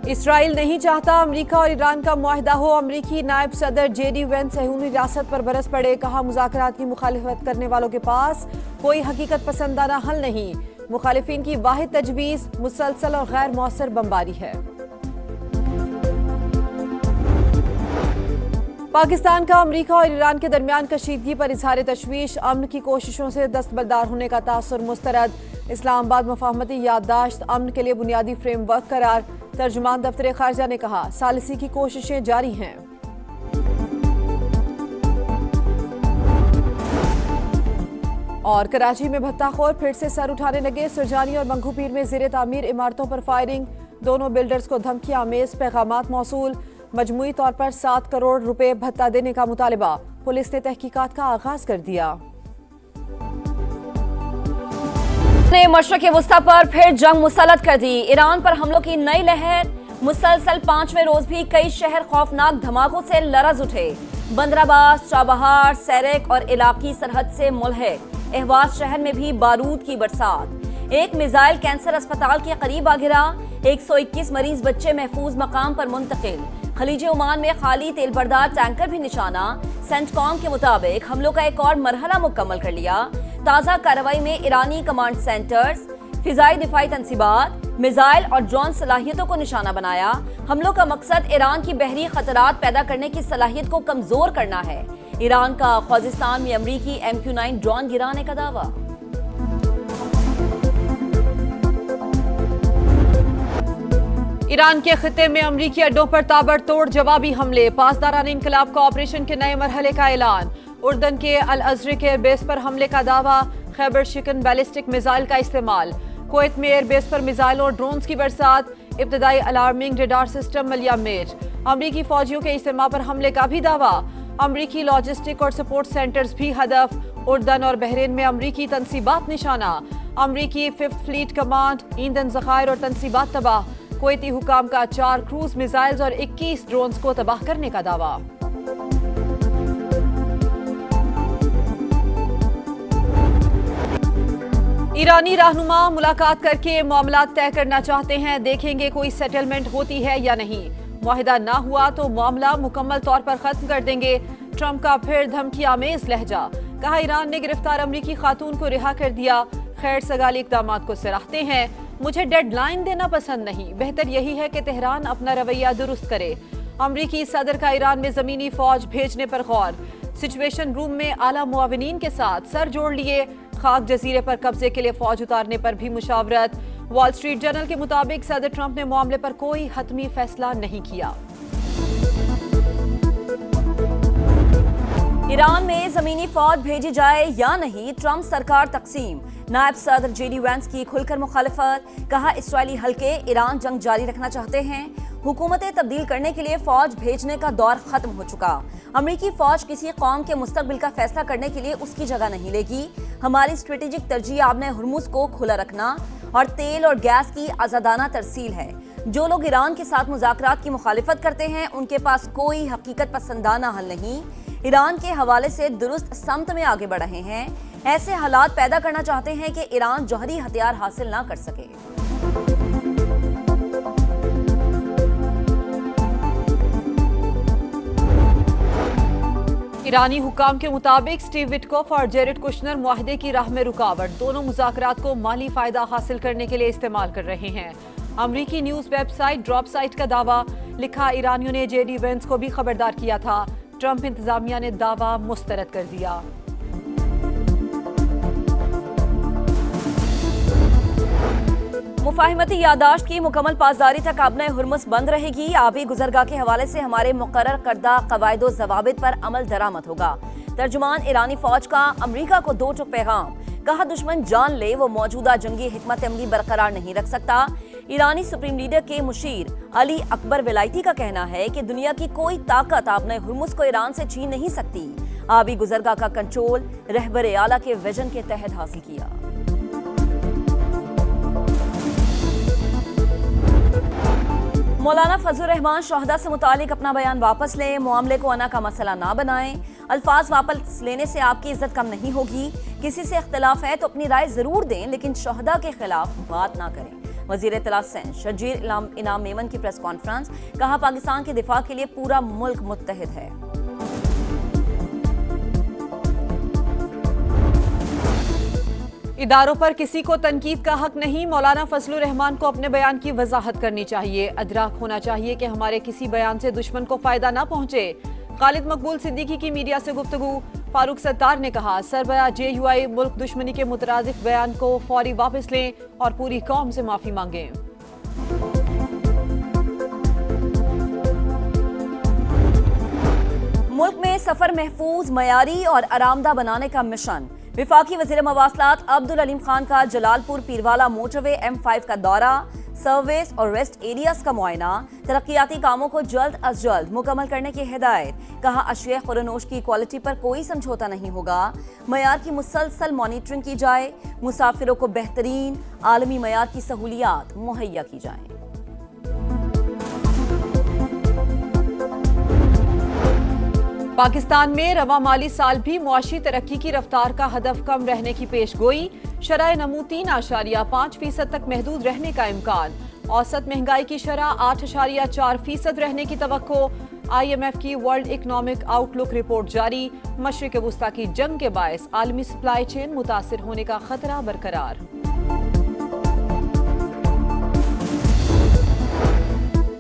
اسرائیل نہیں چاہتا امریکہ اور ایران کا معاہدہ ہو۔ امریکی نائب صدر جے ڈی وینس صہیونی ریاست پر برس پڑے، کہا مذاکرات کی مخالفت کرنے والوں کے پاس کوئی حقیقت پسندانہ حل نہیں۔ مخالفین کی واحد تجویز مسلسل اور غیر مؤثر بمباری ہے۔ پاکستان کا امریکہ اور ایران کے درمیان کشیدگی پر اظہار تشویش، امن کی کوششوں سے دستبردار ہونے کا تاثر مسترد۔ اسلام آباد مفاہمتی یادداشت امن کے لیے بنیادی فریم ورک قرار۔ ترجمان دفتر خارجہ نے کہا ثالثی کی کوششیں جاری ہیں۔ اور کراچی میں بھتہ خور پھر سے سر اٹھانے لگے، سرجانی اور منگو پیر میں زیر تعمیر عمارتوں پر فائرنگ، دونوں بلڈرز کو دھمکی آمیز پیغامات موصول، مجموعی طور پر 7 کروڑ روپے بھتہ دینے کا مطالبہ، پولیس نے تحقیقات کا آغاز کر دیا۔ نے مشرق وسطی پر پھر جنگ مسلط کر دی، ایران پر حملوں کی نئی لہر، مسلسل 5ویں روز بھی کئی شہر خوفناک دھماکوں سے لرز اٹھے، بندرآباد، چابہار، سیرک اور علاقی سرحد سے ملحق اہواز شہر میں بھی بارود کی برسات، ایک میزائل کینسر اسپتال کے قریب آ گرا، 121 مریض بچے محفوظ مقام پر منتقل، خلیج عمان میں خالی تیل بردار ٹینکر بھی نشانہ، سینٹ کام کے مطابق حملوں کا ایک اور مرحلہ مکمل کر لیا، تازہ کارروائی میں ایرانی کمانڈ سینٹرز، فضائی دفاعی تنصیبات، میزائل اور ڈرون صلاحیتوں کو نشانہ بنایا، حملوں کا مقصد ایران کی بحری خطرات پیدا کرنے کی صلاحیت کو کمزور کرنا ہے، ایران کا خوزستان میں امریکی MQ-9 ڈرون گرانے کا دعویٰ۔ ایران کے خطے میں امریکی اڈوں پر تابڑ توڑ جوابی حملے، پاسداران انقلاب کا آپریشن کے نئے مرحلے کا اعلان، اردن کے الازرق ایئر بیس پر حملے کا دعویٰ، خیبر شکن بیلسٹک میزائل کا استعمال، کویت میں ایئر بیس پر میزائل اور ڈرونز کی برسات، ابتدائی الارمنگ ریڈار سسٹم ملیہ میٹ، امریکی فوجیوں کے اجتماع پر حملے کا بھی دعویٰ، امریکی لاجسٹک اور سپورٹ سینٹرز بھی ہدف، اردن اور بحرین میں امریکی تنصیبات نشانہ، امریکی 5th فلیٹ کمانڈ، ایندھن ذخائر اور تنصیبات تباہ، کویتی حکام کا 4 کروز میزائلز اور 21 ڈرونز کو تباہ کرنے کا دعویٰ۔ ایرانی رہنما ملاقات کر کے معاملات طے کرنا چاہتے ہیں، دیکھیں گے کوئی سیٹلمنٹ ہوتی ہے یا نہیں، معاہدہ نہ ہوا تو معاملہ مکمل طور پر ختم کر دیں گے، ٹرمپ کا پھر دھمکی آمیز لہجہ، کہا ایران نے گرفتار امریکی خاتون کو رہا کر دیا، خیر سگالی اقدامات کو سراہتے ہیں، مجھے ڈیڈ لائن دینا پسند نہیں، بہتر یہی ہے کہ تہران اپنا رویہ درست کرے، امریکی صدر کا ایران میں زمینی فوج بھیجنے پر غور، سچویشن روم میں اعلیٰ معاونین کے ساتھ سر جوڑ لیے، خاک جزیرے پر قبضے کے لیے فوج اتارنے پر بھی مشاورت، وال سٹریٹ جرنل کے مطابق صدر ٹرمپ نے معاملے پر کوئی حتمی فیصلہ نہیں کیا۔ ایران میں زمینی فوج بھیجی جائے یا نہیں، ٹرمپ سرکار تقسیم، نائب صدر جے ڈی وینس کی کھل کر مخالفت، کہا اسرائیلی حلقے ایران جنگ جاری رکھنا چاہتے ہیں، حکومتیں تبدیل کرنے کے لیے فوج بھیجنے کا دور ختم ہو چکا، امریکی فوج کسی قوم کے مستقبل کا فیصلہ کرنے کے لیے اس کی جگہ نہیں لے گی، ہماری اسٹریٹجک ترجیح آبِ ہرمز کو کھلا رکھنا اور تیل اور گیس کی آزادانہ ترسیل ہے، جو لوگ ایران کے ساتھ مذاکرات کی مخالفت کرتے ہیں ان کے پاس کوئی حقیقت پسندانہ حل نہیں، ایران کے حوالے سے درست سمت میں آگے بڑھ رہے ہیں، ایسے حالات پیدا کرنا چاہتے ہیں کہ ایران جوہری ہتھیار حاصل نہ کر سکے۔ ایرانی حکام کے مطابق سٹیو وٹکوف اور جیرڈ کشنر معاہدے کی راہ میں رکاوٹ، دونوں مذاکرات کو مالی فائدہ حاصل کرنے کے لیے استعمال کر رہے ہیں، امریکی news website drop site کا دعویٰ، لکھا ایرانیوں نے جے ڈی وینس کو بھی خبردار کیا تھا، ٹرمپ انتظامیہ نے دعویٰ مسترد کر دیا۔ مفاہمتی یادداشت کی مکمل پاسداری تک آبِ ہرمز بند رہے گی، آبی گزرگاہ کے حوالے سے ہمارے مقرر کردہ قواعد و ضوابط پر عمل درآمد ہوگا، ترجمان ایرانی فوج کا امریکہ کو 2 ٹوک پیغام، کہا دشمن جان لے وہ موجودہ جنگی حکمت عملی برقرار نہیں رکھ سکتا، ایرانی سپریم لیڈر کے مشیر علی اکبر ولایتی کا کہنا ہے کہ دنیا کی کوئی طاقت آبِ ہرمز کو ایران سے چھین نہیں سکتی، آبی گزرگاہ کا کنٹرول رہبر اعلیٰ کے ویژن کے تحت حاصل کیا۔ مولانا فضل الرحمان شہداء سے متعلق اپنا بیان واپس لیں، معاملے کو انا کا مسئلہ نہ بنائیں، الفاظ واپس لینے سے آپ کی عزت کم نہیں ہوگی، کسی سے اختلاف ہے تو اپنی رائے ضرور دیں لیکن شہداء کے خلاف بات نہ کریں، وزیر اطلاع سندھ شجیر انعام میمن کی پریس کانفرنس، کہا پاکستان کے دفاع کے لیے پورا ملک متحد ہے۔ اداروں پر کسی کو تنقید کا حق نہیں، مولانا فضل الرحمان کو اپنے بیان کی وضاحت کرنی چاہیے، ادراک ہونا چاہیے کہ ہمارے کسی بیان سے دشمن کو فائدہ نہ پہنچے۔ خالد مقبول صدیقی کی میڈیا سے گفتگو، فاروق ستار نے کہا سربراہ JUI ملک دشمنی کے مترادف بیان کو فوری واپس لیں اور پوری قوم سے معافی مانگیں۔ ملک میں سفر محفوظ، معیاری اور آرامدہ بنانے کا مشن، وفاقی وزیر مواصلات عبدالعلیم خان کا جلال پور پیروالا موٹر وے M5 کا دورہ، سروس اور ریسٹ ایریاز کا معائنہ، ترقیاتی کاموں کو جلد از جلد مکمل کرنے کی ہدایت، کہا اشیاء خورنوش کی کوالٹی پر کوئی سمجھوتا نہیں ہوگا، معیار کی مسلسل مانیٹرنگ کی جائے، مسافروں کو بہترین عالمی معیار کی سہولیات مہیا کی جائیں۔ پاکستان میں رواں مالی سال بھی معاشی ترقی کی رفتار کا ہدف کم رہنے کی پیش گوئی، شرح نمو 3.5% تک محدود رہنے کا امکان، اوسط مہنگائی کی شرح 8.4% رہنے کی توقع، IMF کی ورلڈ اکنامک آؤٹ لک رپورٹ جاری، مشرق وسطی کی جنگ کے باعث عالمی سپلائی چین متاثر ہونے کا خطرہ برقرار۔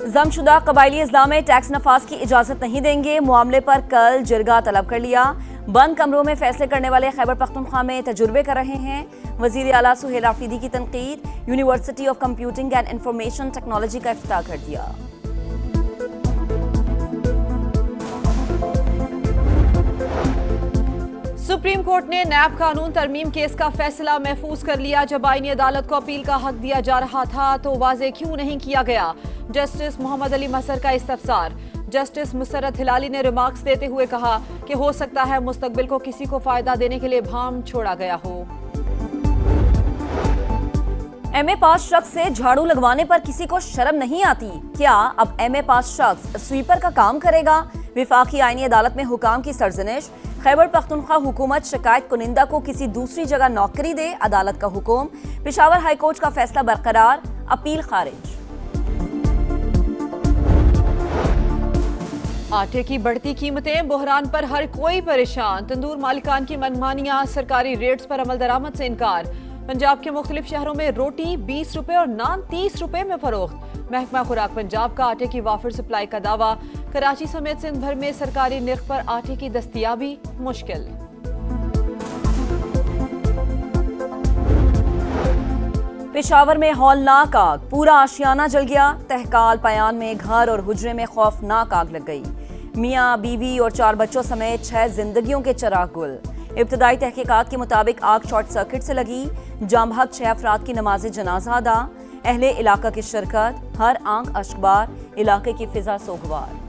ضم شدہ قبائلی اضلاع میں ٹیکس نفاذ کی اجازت نہیں دیں گے، معاملے پر کل جرگہ طلب کر لیا، بند کمروں میں فیصلے کرنے والے خیبر پختونخوا میں تجربے کر رہے ہیں، وزیر اعلیٰ سہیل رافیدی کی تنقید، university of computing and information technology کا افتتاح کر دیا۔ سپریم کورٹ نے نیب قانون ترمیم کیس کا فیصلہ محفوظ کر لیا، جب آئینی عدالت کو اپیل کا حق دیا جا رہا تھا تو واضح کیوں نہیں کیا گیا؟ جسٹس محمد علی مظہر کا استفسار، جسٹس مسرت ہلالی نے ریمارکس دیتے ہوئے کہا کہ ہو سکتا ہے مستقبل کو کسی کو فائدہ دینے کے لیے بھام چھوڑا گیا ہو۔ ایم اے پاس شخص سے جھاڑو لگوانے پر کسی کو شرم نہیں آتی؟ کیا اب ایم اے پاس شخص سویپر کا کام کرے گا؟ وفاقی آئینی عدالت میں حکام کی سرزنش، خیبر پختونخوا حکومت شکایت کنندہ کو کسی دوسری جگہ نوکری دے، عدالت کا حکم، پشاور ہائی کورٹ کا فیصلہ برقرار، اپیل خارج۔ آٹے کی بڑھتی قیمتیں، بحران پر ہر کوئی پریشان، تندور مالکان کی منمانیاں، سرکاری ریٹس پر عمل درآمد سے انکار، پنجاب کے مختلف شہروں میں روٹی 20 روپے اور نان 30 روپے میں فروخت، محکمہ خوراک پنجاب کا آٹے کی وافر سپلائی کا دعویٰ، کراچی سمیت سندھ بھر میں سرکاری نرخ پر آٹے کی دستیابی مشکل۔ پشاور میں ہولناک آگ، پورا آشیانہ جل گیا، تہکال پیان میں گھر اور حجرے میں خوفناک آگ لگ گئی، میاں بیوی اور 4 بچوں سمیت 6 زندگیوں کے چراغ گل، ابتدائی تحقیقات کے مطابق آگ شارٹ سرکٹ سے لگی، جام بحق 6 افراد کی نماز جنازہ ادا، اہل علاقہ کی شرکت، ہر آنکھ اشکبار، علاقے کی فضا سوگوار۔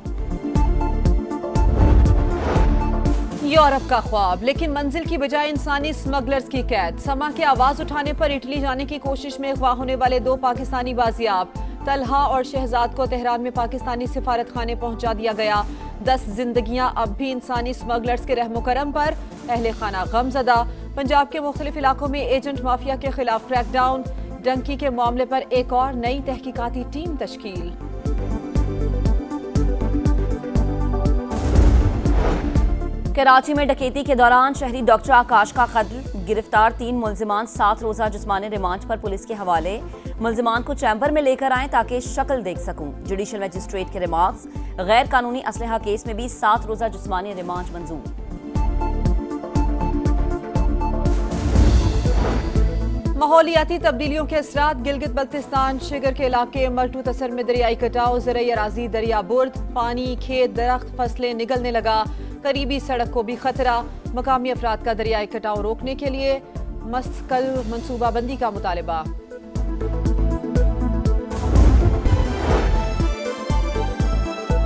یورپ کا خواب، لیکن منزل کی بجائے انسانی سمگلرز کی قید، سما کی آواز اٹھانے پر اٹلی جانے کی کوشش میں اغوا ہونے والے 2 پاکستانی بازیاب، طلحہ اور شہزاد کو تہران میں پاکستانی سفارت خانے پہنچا دیا گیا، 10 زندگیاں اب بھی انسانی سمگلرز کے رحم و کرم پر، اہل خانہ غم زدہ، پنجاب کے مختلف علاقوں میں ایجنٹ مافیا کے خلاف کریک ڈاؤن، ڈنکی کے معاملے پر ایک اور نئی تحقیقاتی ٹیم تشکیل۔ کراچی میں ڈکیتی کے دوران شہری ڈاکٹر آکاش کا قتل، گرفتار 3 ملزمان 7 روزہ جسمانی ریمانڈ پر پولیس کے حوالے، ملزمان کو چیمبر میں لے کر آئیں تاکہ شکل دیکھ سکوں، جوڈیشل مجسٹریٹ کے ریمارکس، غیر قانونی اسلحہ کیس میں بھی 7 روزہ جسمانی ریمانڈ منظور۔ ماحولیاتی تبدیلیوں کے اثرات، گلگت بلتستان شگر کے علاقے ملٹو تسر میں دریائی کٹاؤ، زرعی اراضی دریا برد، پانی، کھیت، درخت، فصلیں نگلنے لگا، قریبی سڑک کو بھی خطرہ، مقامی افراد کا دریائی کٹاؤ روکنے کے لیے مستقل منصوبہ بندی کا مطالبہ۔